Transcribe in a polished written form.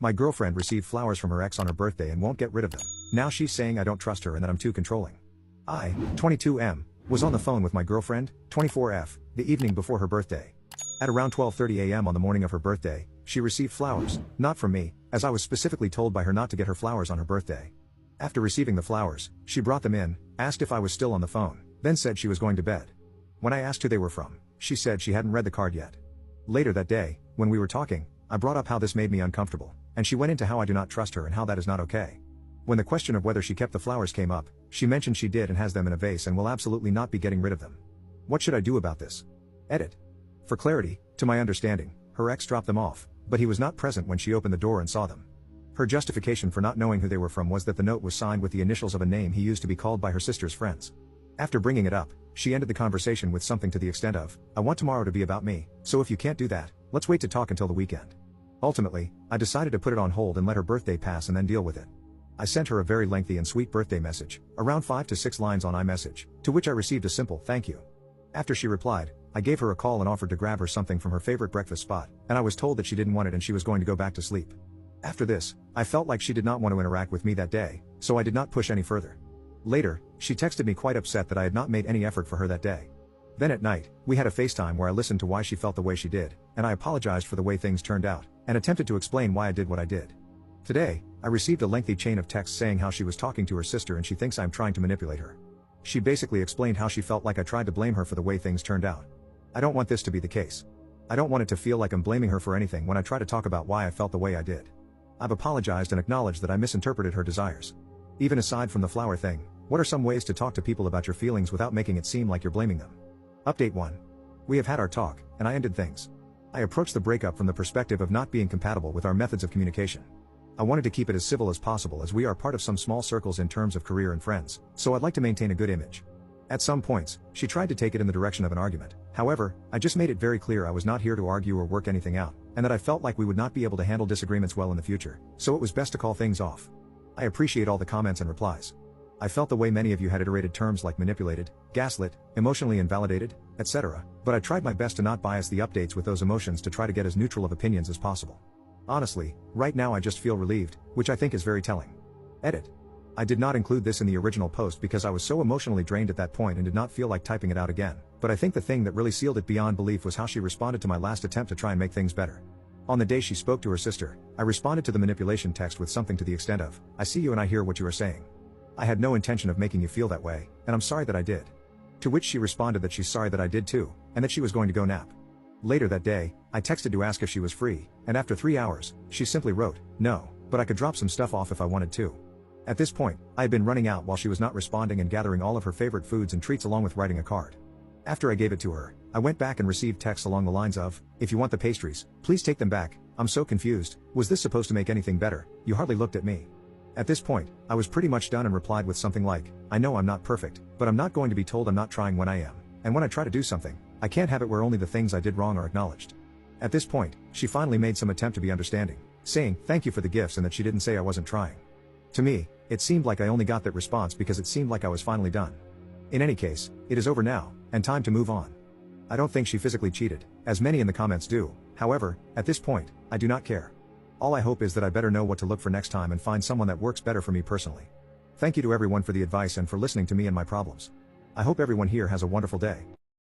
My girlfriend received flowers from her ex on her birthday and won't get rid of them. Now she's saying I don't trust her and that I'm too controlling. I, 22M, was on the phone with my girlfriend, 24F, the evening before her birthday. At around 12:30 a.m. on the morning of her birthday, she received flowers, not from me, as I was specifically told by her not to get her flowers on her birthday. After receiving the flowers, she brought them in, asked if I was still on the phone, then said she was going to bed. When I asked who they were from, she said she hadn't read the card yet. Later that day, when we were talking, I brought up how this made me uncomfortable, and she went into how I do not trust her and how that is not okay. When the question of whether she kept the flowers came up, she mentioned she did and has them in a vase and will absolutely not be getting rid of them. What should I do about this? Edit. For clarity, to my understanding, her ex dropped them off, but he was not present when she opened the door and saw them. Her justification for not knowing who they were from was that the note was signed with the initials of a name he used to be called by her sister's friends. After bringing it up, she ended the conversation with something to the extent of, "I want tomorrow to be about me, so if you can't do that, let's wait to talk until the weekend." Ultimately, I decided to put it on hold and let her birthday pass and then deal with it. I sent her a very lengthy and sweet birthday message, around 5 to 6 lines on iMessage, to which I received a simple "thank you." After she replied, I gave her a call and offered to grab her something from her favorite breakfast spot, and I was told that she didn't want it and she was going to go back to sleep. After this, I felt like she did not want to interact with me that day, so I did not push any further. Later, she texted me quite upset that I had not made any effort for her that day. Then at night, we had a FaceTime where I listened to why she felt the way she did, and I apologized for the way things turned out, and attempted to explain why I did what I did. Today, I received a lengthy chain of texts saying how she was talking to her sister and she thinks I'm trying to manipulate her. She basically explained how she felt like I tried to blame her for the way things turned out. I don't want this to be the case. I don't want it to feel like I'm blaming her for anything when I try to talk about why I felt the way I did. I've apologized and acknowledged that I misinterpreted her desires. Even aside from the flower thing, what are some ways to talk to people about your feelings without making it seem like you're blaming them? Update 1. We have had our talk, and I ended things. I approached the breakup from the perspective of not being compatible with our methods of communication. I wanted to keep it as civil as possible as we are part of some small circles in terms of career and friends, so I'd like to maintain a good image. At some points, she tried to take it in the direction of an argument. However, I just made it very clear I was not here to argue or work anything out, and that I felt like we would not be able to handle disagreements well in the future, so it was best to call things off. I appreciate all the comments and replies. I felt the way many of you had iterated terms like manipulated, gaslit, emotionally invalidated, etc., but I tried my best to not bias the updates with those emotions to try to get as neutral of opinions as possible. Honestly, right now I just feel relieved, which I think is very telling. Edit. I did not include this in the original post because I was so emotionally drained at that point and did not feel like typing it out again, but I think the thing that really sealed it beyond belief was how she responded to my last attempt to try and make things better. On the day she spoke to her sister, I responded to the manipulation text with something to the extent of, "I see you and I hear what you are saying. I had no intention of making you feel that way, and I'm sorry that I did." To which she responded that she's sorry that I did too, and that she was going to go nap. Later that day, I texted to ask if she was free, and after 3 hours, she simply wrote, "No, but I could drop some stuff off if I wanted to." At this point, I had been running out while she was not responding and gathering all of her favorite foods and treats along with writing a card. After I gave it to her, I went back and received texts along the lines of, "If you want the pastries, please take them back. I'm so confused. Was this supposed to make anything better? You hardly looked at me." At this point, I was pretty much done and replied with something like, "I know I'm not perfect, but I'm not going to be told I'm not trying when I am, and when I try to do something, I can't have it where only the things I did wrong are acknowledged." At this point, she finally made some attempt to be understanding, saying, "Thank you for the gifts," and that she didn't say I wasn't trying. To me, it seemed like I only got that response because it seemed like I was finally done. In any case, it is over now, and time to move on. I don't think she physically cheated, as many in the comments do. However, at this point, I do not care. All I hope is that I better know what to look for next time and find someone that works better for me personally. Thank you to everyone for the advice and for listening to me and my problems. I hope everyone here has a wonderful day.